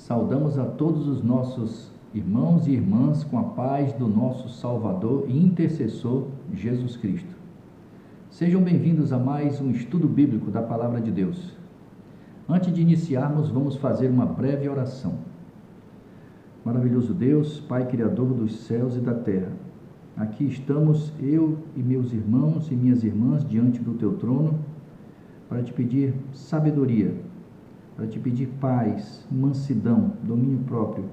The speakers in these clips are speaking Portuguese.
Saudamos a todos os nossos irmãos e irmãs com a paz do nosso Salvador e intercessor, Jesus Cristo. Sejam bem-vindos a mais um estudo bíblico da Palavra de Deus. Antes de iniciarmos, vamos fazer uma breve oração. Maravilhoso Deus, Pai Criador dos céus e da terra, aqui estamos eu e meus irmãos e minhas irmãs diante do Teu trono para Te pedir sabedoria, para Te pedir paz, mansidão, domínio próprio,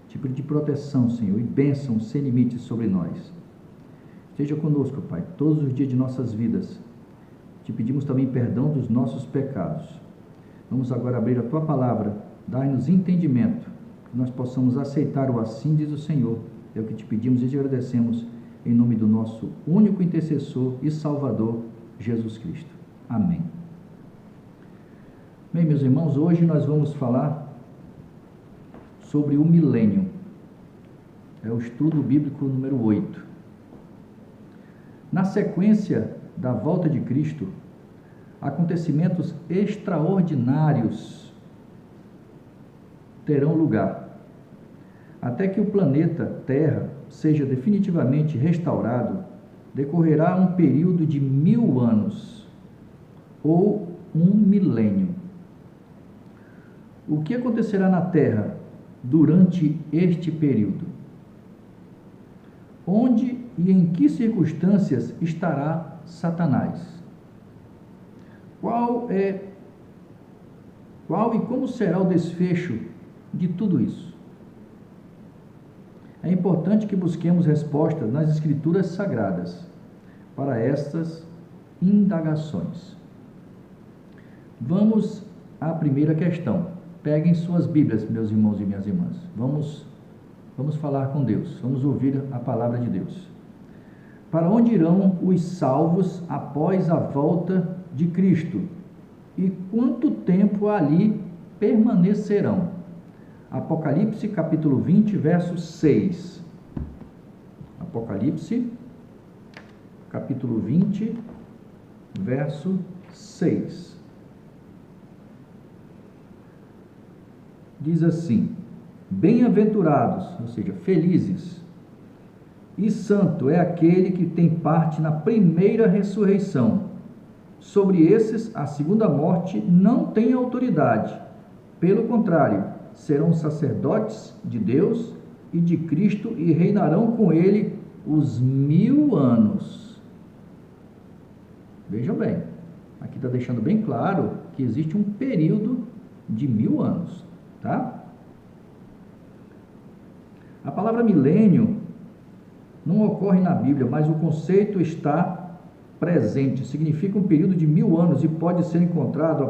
Te pedir proteção, Senhor, e bênção sem limites sobre nós. Esteja conosco, Pai, todos os dias de nossas vidas. Te pedimos também perdão dos nossos pecados. Vamos agora abrir a Tua palavra, dai-nos entendimento, que nós possamos aceitar o assim diz o Senhor. É o que Te pedimos e Te agradecemos, em nome do nosso único intercessor e Salvador, Jesus Cristo. Amém. Bem, meus irmãos, hoje nós vamos falar sobre o milênio. É o estudo bíblico número 8. Na sequência da volta de Cristo, acontecimentos extraordinários terão lugar. Até que o planeta Terra seja definitivamente restaurado, decorrerá um período de 1000 anos, ou um milênio. O que acontecerá na Terra durante este período? Onde e em que circunstâncias estará Satanás? Qual e como será o desfecho de tudo isso? É importante que busquemos respostas nas Escrituras Sagradas para estas indagações. Vamos à primeira questão. Peguem suas Bíblias, meus irmãos e minhas irmãs. Vamos falar com Deus. Vamos ouvir a palavra de Deus. Para onde irão os salvos após a volta de Cristo? E quanto tempo ali permanecerão? Apocalipse capítulo 20, verso 6. Apocalipse capítulo 20, verso 6. Diz assim: bem-aventurados, ou seja, felizes, e santo é aquele que tem parte na primeira ressurreição. Sobre esses, a segunda morte não tem autoridade. Pelo contrário, serão sacerdotes de Deus e de Cristo e reinarão com ele os 1000 anos. Vejam bem, aqui está deixando bem claro que existe um período de 1000 anos. Tá? A palavra milênio não ocorre na Bíblia, mas o conceito está presente. Significa um período de 1000 anos e pode ser encontrado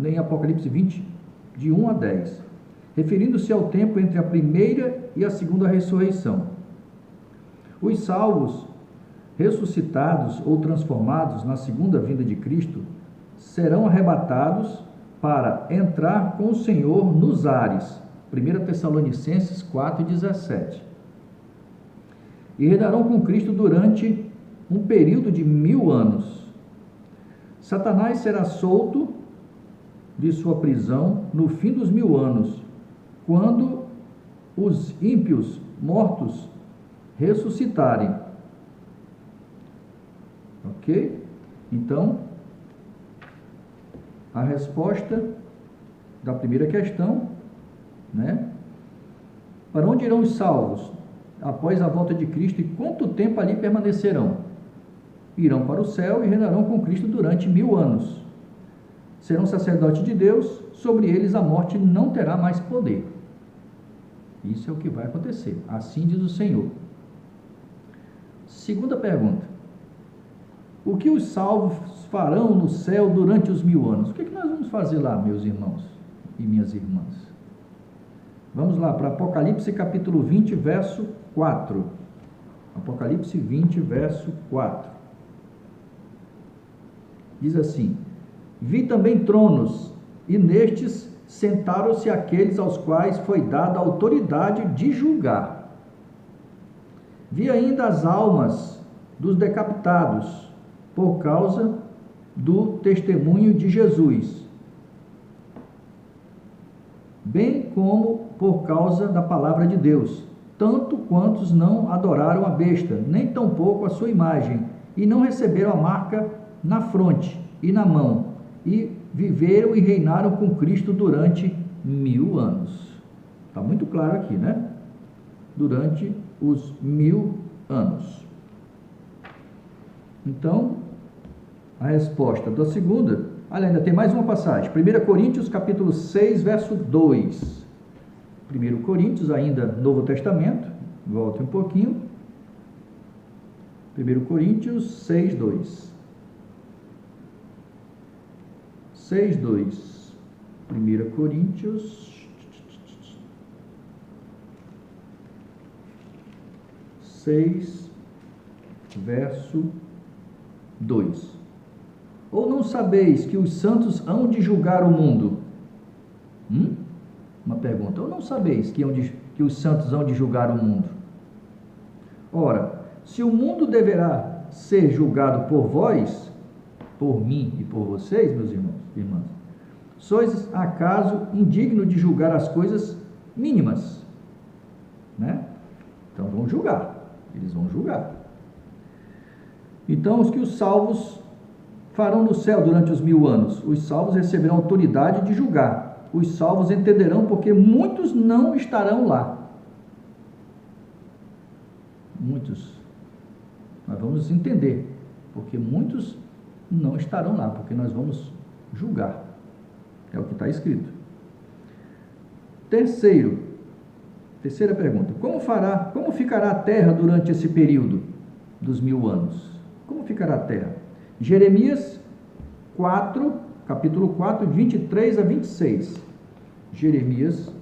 em Apocalipse 20, de 1 a 10, referindo-se ao tempo entre a primeira e a segunda ressurreição. Os salvos ressuscitados ou transformados na segunda vinda de Cristo serão arrebatados para entrar com o Senhor nos ares. 1 Tessalonicenses 4,17. E reinarão com Cristo durante um período de 1000 anos. Satanás será solto de sua prisão no fim dos 1000 anos, quando os ímpios mortos ressuscitarem. Ok? Então, a resposta da primeira questão, né? Para onde irão os salvos após a volta de Cristo e quanto tempo ali permanecerão? Irão para o céu e reinarão com Cristo durante 1000 anos. Serão sacerdotes de Deus, sobre eles a morte não terá mais poder. Isso é o que vai acontecer, assim diz o Senhor. Segunda pergunta: o que os salvos farão no céu durante os 1000 anos? O que nós vamos fazer lá, meus irmãos e minhas irmãs? Vamos lá para Apocalipse capítulo 20, verso 4. Apocalipse 20, verso 4. Diz assim: vi também tronos, e nestes sentaram-se aqueles aos quais foi dada a autoridade de julgar. Vi ainda as almas dos decapitados, por causa do testemunho de Jesus, bem como por causa da palavra de Deus, tanto quantos não adoraram a besta, nem tampouco a sua imagem, e não receberam a marca na fronte e na mão, e viveram e reinaram com Cristo durante 1000 anos. Está muito claro aqui, né? Durante os 1000 anos. Então, a resposta da segunda, ainda tem mais uma passagem, 1 Coríntios capítulo 6, verso 2. 1 Coríntios, ainda Novo Testamento, volte um pouquinho. 1 Coríntios 6, 2. 6, 2. 1 Coríntios 6, verso 2. Ou não sabeis que os santos hão de julgar o mundo? Uma pergunta. Ou não sabeis que os santos hão de julgar o mundo? Ora, se o mundo deverá ser julgado por vós, por mim e por vocês, meus irmãos e irmãs, sois acaso indigno de julgar as coisas mínimas? Né? Então vão julgar. Eles vão julgar. Então, os que os salvos farão no céu durante os 1000 anos? Os salvos receberão autoridade de julgar. Os salvos entenderão porque muitos não estarão lá. Muitos. Nós vamos entender. Porque muitos não estarão lá. Porque nós vamos julgar. É o que está escrito. Terceira pergunta. Como ficará a terra durante esse período dos 1000 anos? Como ficará a terra? Jeremias 4, capítulo 4, 23 a 26. Jeremias,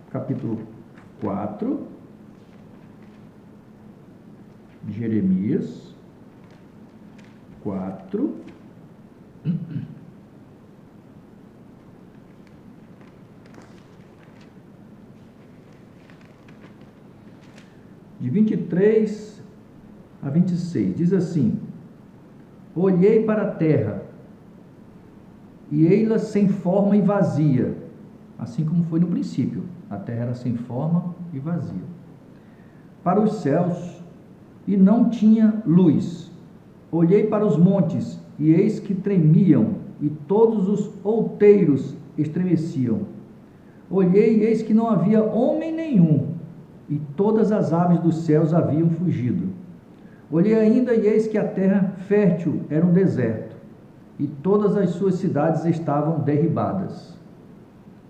capítulo 4. Jeremias 4. De 23 a 26, diz assim: olhei para a terra, e ei-la sem forma e vazia, assim como foi no princípio, a terra era sem forma e vazia. Para os céus, e não tinha luz. Olhei para os montes, e eis que tremiam, e todos os outeiros estremeciam. Olhei, e eis que não havia homem nenhum, e todas as aves dos céus haviam fugido. Olhei ainda, e eis que a terra fértil era um deserto, e todas as suas cidades estavam derribadas,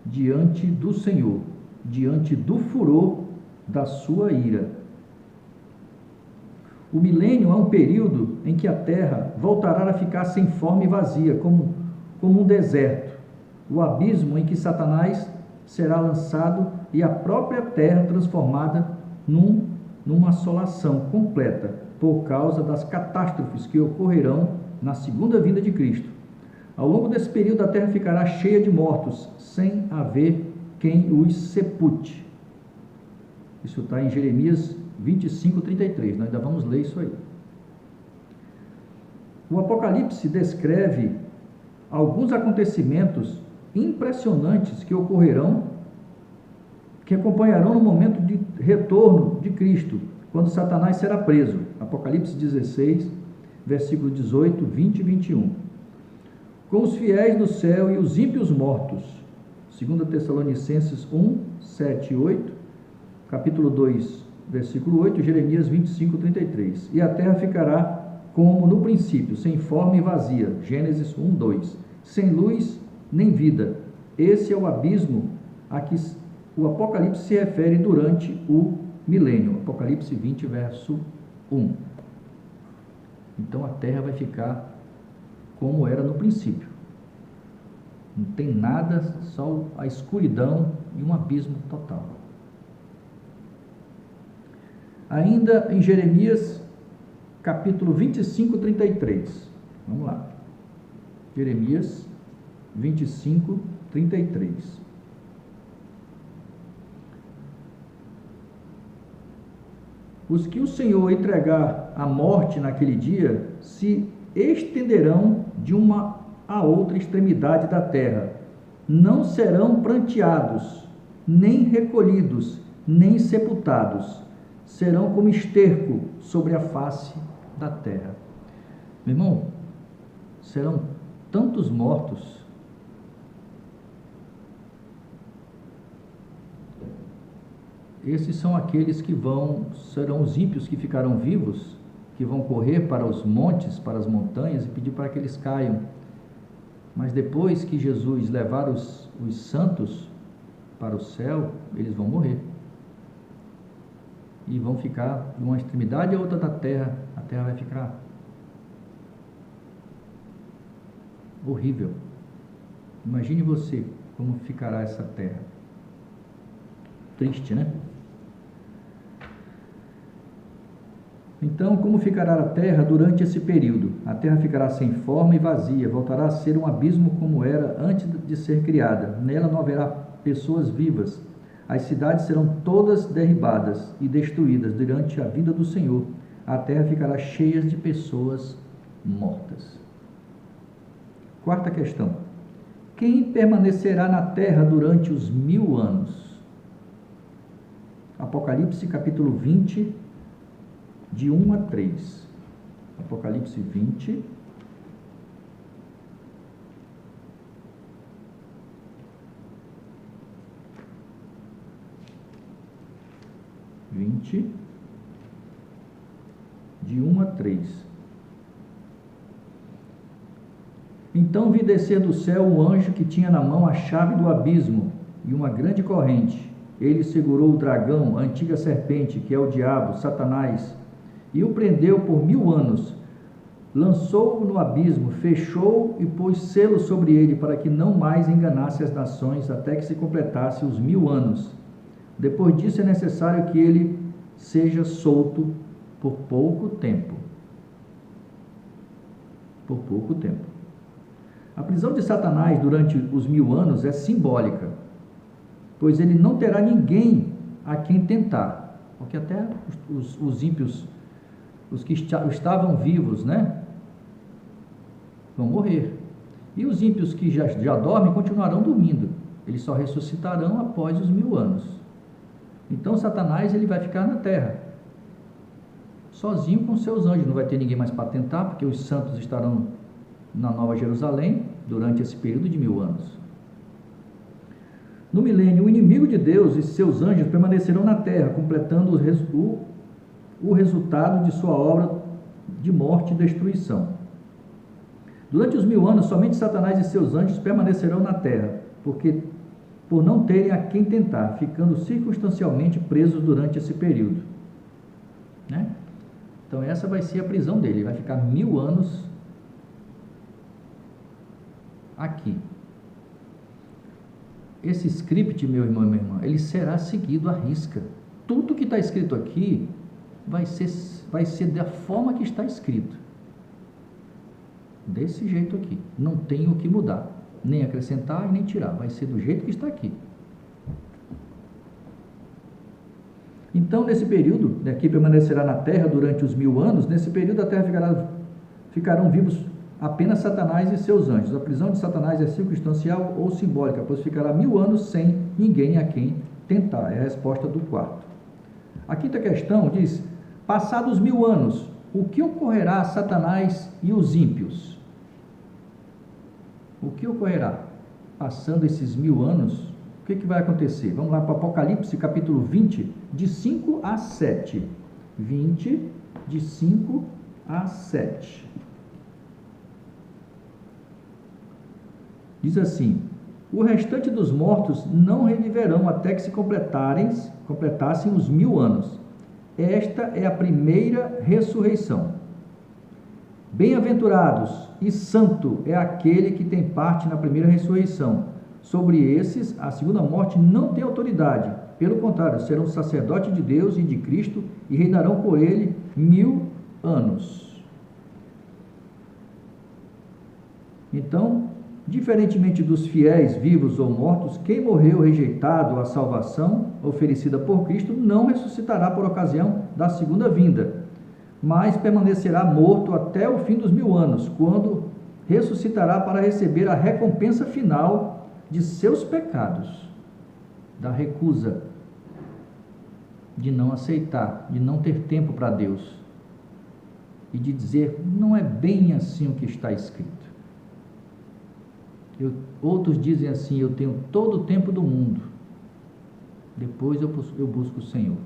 diante do Senhor, diante do furor da sua ira. O milênio é um período em que a terra voltará a ficar sem forma e vazia, como um deserto. O abismo em que Satanás será lançado e a própria terra transformada numa assolação completa, por causa das catástrofes que ocorrerão na segunda vinda de Cristo. Ao longo desse período, a terra ficará cheia de mortos, sem haver quem os sepulte. Isso está em Jeremias 25, 33. Nós ainda vamos ler isso aí. O Apocalipse descreve alguns acontecimentos impressionantes que ocorrerão, que acompanharão no momento de retorno de Cristo, quando Satanás será preso. Apocalipse 16, versículo 18, 20 e 21. Com os fiéis no céu e os ímpios mortos. 2 Tessalonicenses 1, 7 e 8. Capítulo 2, versículo 8. Jeremias 25, 33. E a terra ficará como no princípio, sem forma e vazia. Gênesis 1, 2. Sem luz nem vida. Esse é o abismo a que o Apocalipse se refere durante o milênio. Apocalipse 20, verso 1. Então a terra vai ficar como era no princípio. Não tem nada, só a escuridão e um abismo total. Ainda em Jeremias, capítulo 25, 33. Vamos lá. Jeremias 25, 33. Os que o Senhor entregar à morte naquele dia se estenderão de uma a outra extremidade da terra, não serão pranteados, nem recolhidos, nem sepultados. Serão como esterco sobre a face da terra. Meu irmão, serão tantos mortos. Esses são aqueles que serão os ímpios que ficarão vivos, que vão correr para os montes, para as montanhas e pedir para que eles caiam. Mas depois que Jesus levar os santos para o céu, eles vão morrer. E vão ficar de uma extremidade a outra da terra. A terra vai ficar horrível. Imagine você como ficará essa terra. Triste, né? Então, como ficará a terra durante esse período? A terra ficará sem forma e vazia, voltará a ser um abismo como era antes de ser criada. Nela não haverá pessoas vivas. As cidades serão todas derribadas e destruídas durante a vida do Senhor. A terra ficará cheia de pessoas mortas. Quarta questão. Quem permanecerá na terra durante os 1000 anos? Apocalipse capítulo 20, de 1 a 3. Apocalipse 20. De 1 a 3. Então vi descer do céu um anjo que tinha na mão a chave do abismo e uma grande corrente. Ele segurou o dragão, a antiga serpente, que é o diabo, Satanás, e o prendeu por 1000 anos. Lançou-o no abismo, fechou e pôs selo sobre ele, para que não mais enganasse as nações, até que se completasse os 1000 anos. Depois disso é necessário que ele seja solto por pouco tempo. Por pouco tempo. A prisão de Satanás durante os 1000 anos é simbólica, pois ele não terá ninguém a quem tentar, porque até os ímpios, os que estavam vivos, né, vão morrer. E os ímpios que já dormem continuarão dormindo. Eles só ressuscitarão após os 1000 anos. Então Satanás ele vai ficar na terra, sozinho com seus anjos. Não vai ter ninguém mais para tentar, porque os santos estarão na Nova Jerusalém durante esse período de 1000 anos. No milênio, o inimigo de Deus e seus anjos permanecerão na terra, completando o resultado de sua obra de morte e destruição. Durante os 1000 anos, somente Satanás e seus anjos permanecerão na terra, por não terem a quem tentar, ficando circunstancialmente presos durante esse período, né? Então essa vai ser a prisão dele. Ele vai ficar 1000 anos aqui. Esse script, meu irmão e minha irmã, ele será seguido à risca. Tudo que está escrito aqui vai ser da forma que está escrito. Desse jeito aqui. Não tem o que mudar, nem acrescentar e nem tirar. Vai ser do jeito que está aqui. Então, nesse período, que permanecerá na terra durante os 1000 anos, nesse período a terra ficarão vivos apenas Satanás e seus anjos. A prisão de Satanás é circunstancial ou simbólica, pois ficará 1000 anos sem ninguém a quem tentar. É a resposta do quarto. A quinta questão diz: passados 1000 anos, o que ocorrerá a Satanás e os ímpios? O que ocorrerá? Passando esses 1000 anos, o que vai acontecer? Vamos lá para Apocalipse capítulo 20, de 5 a 7. 20, de 5 a 7. Diz assim: o restante dos mortos não reviverão até que se completassem os 1000 anos. Esta é a primeira ressurreição. Bem-aventurados e santo é aquele que tem parte na primeira ressurreição. Sobre esses, a segunda morte não tem autoridade. Pelo contrário, serão sacerdotes de Deus e de Cristo e reinarão por ele 1000 anos. Então, diferentemente dos fiéis, vivos ou mortos, quem morreu rejeitado à salvação oferecida por Cristo não ressuscitará por ocasião da segunda vinda, mas permanecerá morto até o fim dos 1000 anos, quando ressuscitará para receber a recompensa final de seus pecados, da recusa, de não aceitar, de não ter tempo para Deus e de dizer, não é bem assim o que está escrito. Outros dizem assim, eu tenho todo o tempo do mundo, depois eu busco o Senhor.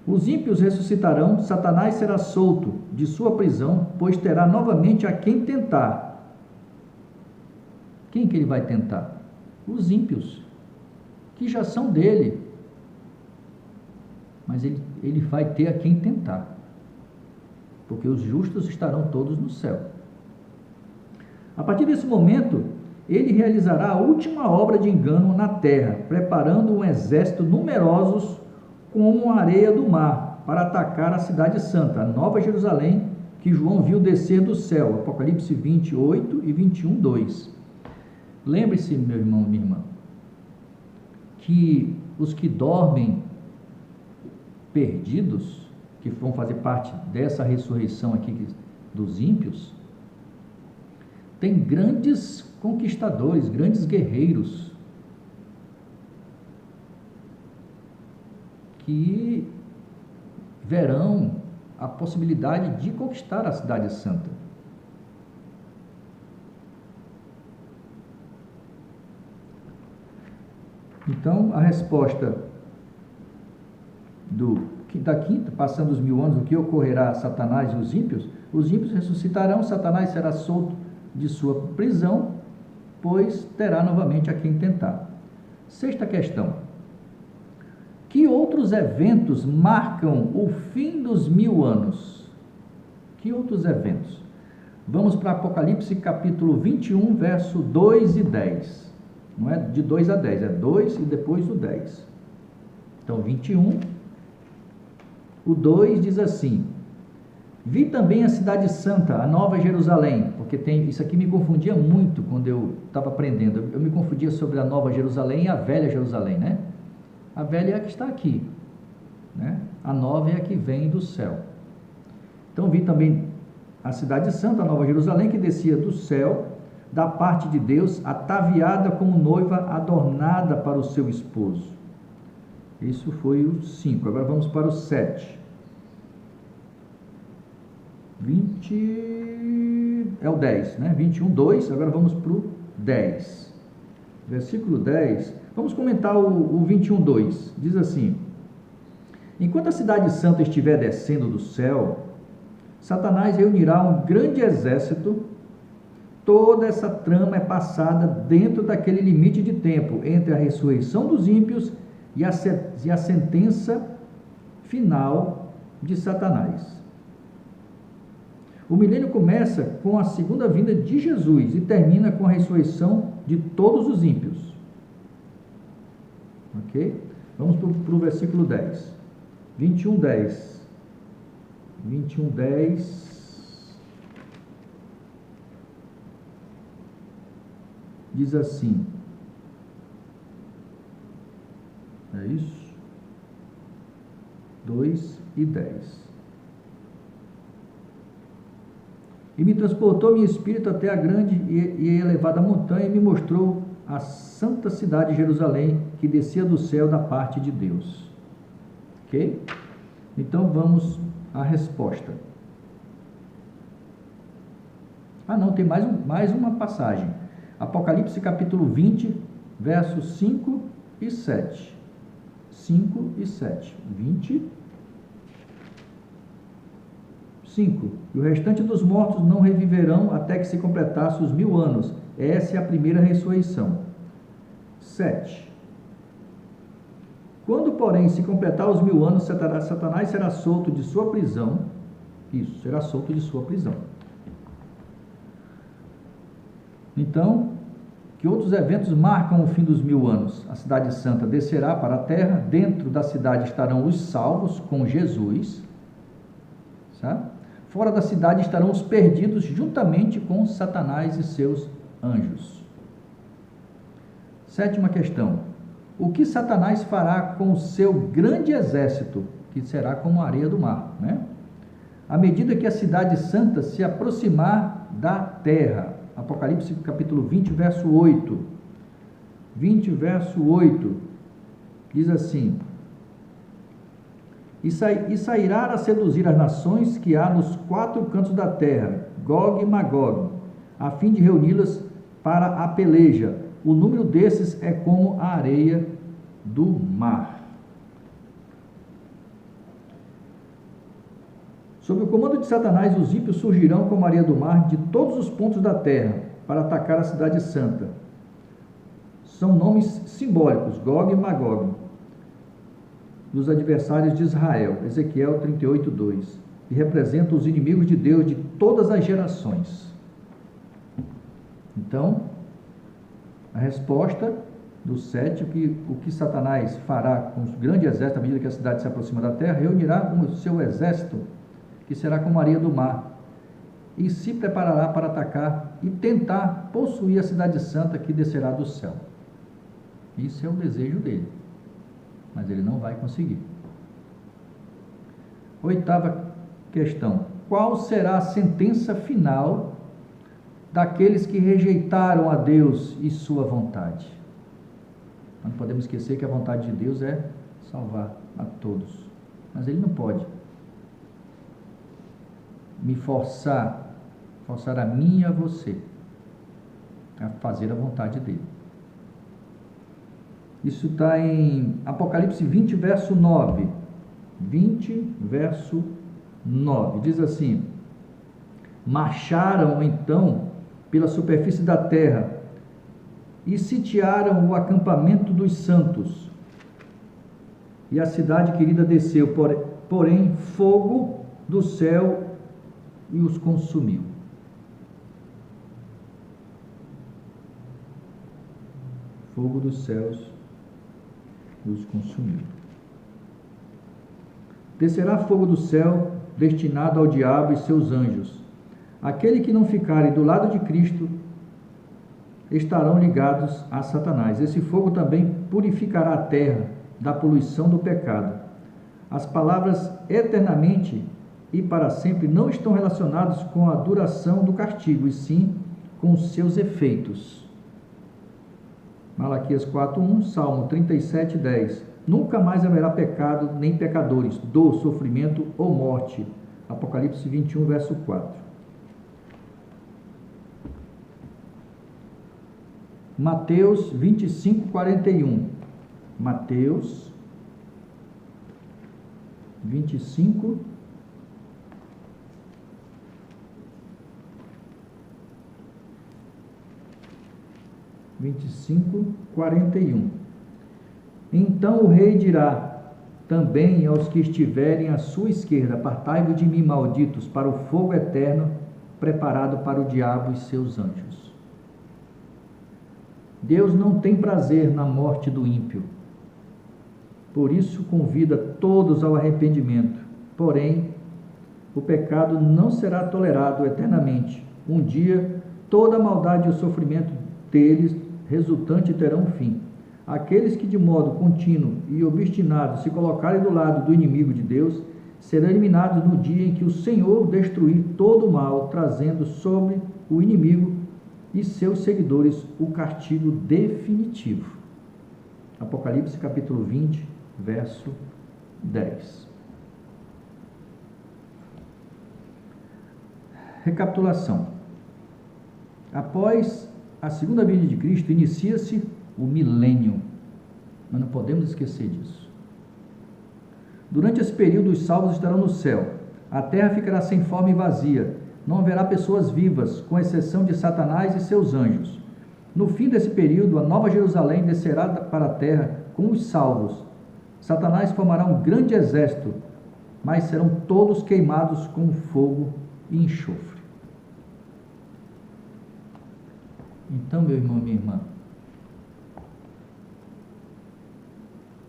Os ímpios ressuscitarão, Satanás será solto de sua prisão, pois terá novamente a quem tentar. Quem que ele vai tentar? Os ímpios, que já são dele. Mas ele vai ter a quem tentar, porque os justos estarão todos no céu. A partir desse momento, ele realizará a última obra de engano na terra, preparando um exército numerosos como a areia do mar, para atacar a cidade santa, a Nova Jerusalém, que João viu descer do céu, Apocalipse 28 e 21, 2. Lembre-se, meu irmão, minha irmã, que os que dormem perdidos, que vão fazer parte dessa ressurreição aqui dos ímpios, tem grandes conquistadores, grandes guerreiros, que verão a possibilidade de conquistar a cidade santa. Então, a resposta da quinta, passando os 1000 anos, o que ocorrerá a Satanás e os ímpios ressuscitarão, Satanás será solto de sua prisão, pois terá novamente a quem tentar. Sexta questão: que outros eventos marcam o fim dos 1000 anos? Que outros eventos? Vamos para Apocalipse capítulo 21, verso 2 e 10. Não é de 2 a 10, é 2 e depois o 10. Então, 21, o 2 diz assim: vi também a cidade santa, a Nova Jerusalém, porque isso aqui me confundia muito quando eu estava aprendendo. Eu me confundia sobre a Nova Jerusalém e a Velha Jerusalém, né? A velha é a que está aqui, né? A nova é a que vem do céu. Então vi também a cidade santa, a Nova Jerusalém, que descia do céu, da parte de Deus, ataviada como noiva adornada para o seu esposo. Isso foi o 5. Agora vamos para o 7. 20 é o 10, né? 21, 2. Agora vamos para o 10. Versículo 10. Vamos comentar o 21, 2. Diz assim: enquanto a cidade santa estiver descendo do céu, Satanás reunirá um grande exército. Toda essa trama é passada dentro daquele limite de tempo entre a ressurreição dos ímpios e a sentença final de Satanás. O milênio começa com a segunda vinda de Jesus e termina com a ressurreição de todos os ímpios. Ok? Vamos para o versículo 10. 21, 10. 21, 10. Diz assim. É isso? 2 e 10. E me transportou meu espírito até a grande e elevada montanha e me mostrou a santa cidade de Jerusalém, que descia do céu da parte de Deus. Ok? Então vamos à resposta. Não, tem mais uma passagem. Apocalipse capítulo 20, versos 5 e 7. 5 e 7. 20. 5. E o restante dos mortos não reviverão até que se completasse os 1000 anos. Essa é a primeira ressurreição. 7. Quando, porém, se completar os 1000 anos, Satanás será solto de sua prisão. Isso, será solto de sua prisão. Então, que outros eventos marcam o fim dos 1000 anos? A cidade santa descerá para a terra, dentro da cidade estarão os salvos com Jesus, sabe? Fora da cidade estarão os perdidos, juntamente com Satanás e seus anjos. Sétima questão: o que Satanás fará com o seu grande exército, que será como a areia do mar, né? À medida que a cidade santa se aproximar da terra, Apocalipse capítulo 20, verso 8. 20, verso 8. Diz assim: E sairá a seduzir as nações que há nos quatro cantos da terra, Gog e Magog, a fim de reuni-las para a peleja. O número desses é como a areia do mar. Sob o comando de Satanás, os ímpios surgirão como a areia do mar de todos os pontos da terra para atacar a cidade santa. São nomes simbólicos, Gog e Magog, dos adversários de Israel, Ezequiel 38, 2, e representam os inimigos de Deus de todas as gerações. Então, a resposta do 7, o que Satanás fará com o grande exército à medida que a cidade se aproxima da terra, reunirá o seu exército, que será como a areia do mar, e se preparará para atacar e tentar possuir a cidade santa que descerá do céu. Isso é o desejo dele, mas ele não vai conseguir. Oitava questão: qual será a sentença final daqueles que rejeitaram a Deus e sua vontade? Não podemos esquecer que a vontade de Deus é salvar a todos, mas ele não pode me forçar a mim e a você a fazer a vontade dele. Isso está em Apocalipse 20, verso 9. 20, verso 9. Diz assim: marcharam então pela superfície da terra e sitiaram o acampamento dos santos. E a cidade querida desceu, porém fogo do céu e os consumiu. Fogo dos céus os consumiu. Descerá fogo do céu, destinado ao diabo e seus anjos. Aquele que não ficarem do lado de Cristo estarão ligados a Satanás. Esse fogo também purificará a terra da poluição do pecado. As palavras eternamente e para sempre não estão relacionadas com a duração do castigo, e sim com os seus efeitos. Malaquias 4:1, Salmo 37:10. Nunca mais haverá pecado, nem pecadores, dor, sofrimento ou morte. Apocalipse 21, verso 4. Mateus 25:41. Mateus 25, 41. Então o rei dirá também aos que estiverem à sua esquerda: apartai-vos de mim, malditos, para o fogo eterno preparado para o diabo e seus anjos. Deus não tem prazer na morte do ímpio. Por isso convida todos ao arrependimento. Porém, o pecado não será tolerado eternamente. Um dia, toda a maldade e o sofrimento deles resultante terão um fim. Aqueles que de modo contínuo e obstinado se colocarem do lado do inimigo de Deus serão eliminados no dia em que o Senhor destruir todo o mal, trazendo sobre o inimigo e seus seguidores o castigo definitivo. Apocalipse capítulo 20, verso 10. Recapitulação. Após a segunda vinda de Cristo, inicia-se o milênio. Mas não podemos esquecer disso. Durante esse período, os salvos estarão no céu. A terra ficará sem forma e vazia. Não haverá pessoas vivas, com exceção de Satanás e seus anjos. No fim desse período, a Nova Jerusalém descerá para a terra com os salvos. Satanás formará um grande exército, mas serão todos queimados com fogo e enxofre. Então, meu irmão, minha irmã,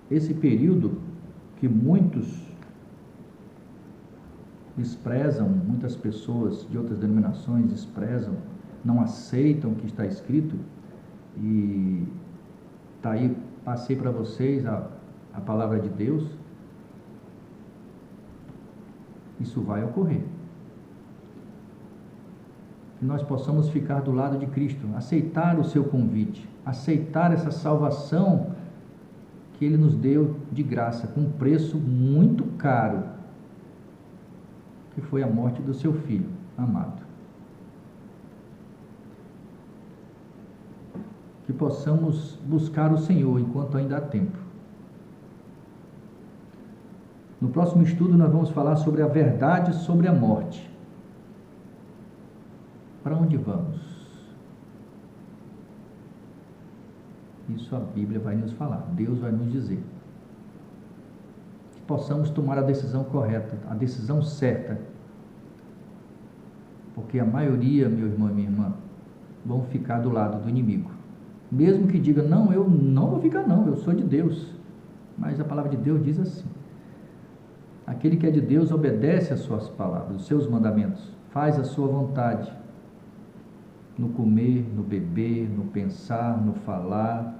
esse período que muitos desprezam, muitas pessoas de outras denominações desprezam, não aceitam o que está escrito, e está aí, passei para vocês a palavra de Deus. Isso vai ocorrer. que nós possamos ficar do lado de Cristo, aceitar o seu convite, aceitar essa salvação que Ele nos deu de graça, com um preço muito caro, que foi a morte do seu Filho amado. Que possamos buscar o Senhor enquanto ainda há tempo. No próximo estudo nós vamos falar sobre a verdade sobre a morte. Para onde vamos? Isso a Bíblia vai nos falar, Deus vai nos dizer. Que possamos tomar a decisão correta, a decisão certa. Porque a maioria, meu irmão e minha irmã, vão ficar do lado do inimigo. Mesmo que diga, não, eu não vou ficar não, eu sou de Deus. Mas a palavra de Deus diz assim: aquele que é de Deus obedece às suas palavras, os seus mandamentos, faz a sua vontade, no comer, no beber, no pensar, no falar.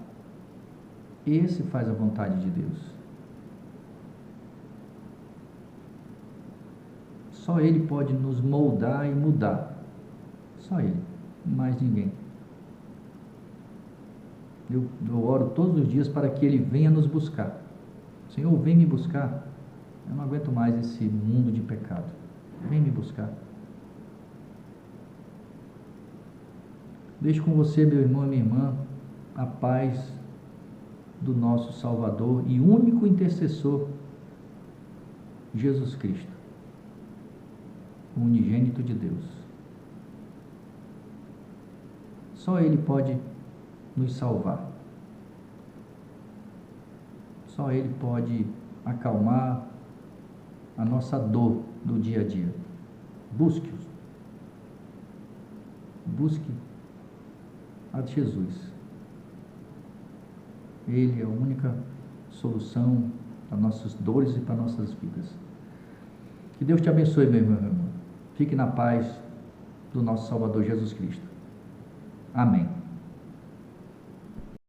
Esse faz a vontade de Deus. Só Ele pode nos moldar e mudar. Só Ele, mais ninguém. Eu oro todos os dias para que Ele venha nos buscar. Senhor, vem me buscar. Eu não aguento mais esse mundo de pecado. Vem me buscar. Deixo com você, meu irmão e minha irmã, a paz do nosso Salvador e único intercessor, Jesus Cristo, o unigênito de Deus. Só Ele pode nos salvar. Só Ele pode acalmar a nossa dor do dia a dia. Busque-o. Busque a Jesus. Ele é a única solução para nossas dores e para nossas vidas. Que Deus te abençoe, meu irmão e minha irmã. Fique na paz do nosso Salvador Jesus Cristo. Amém.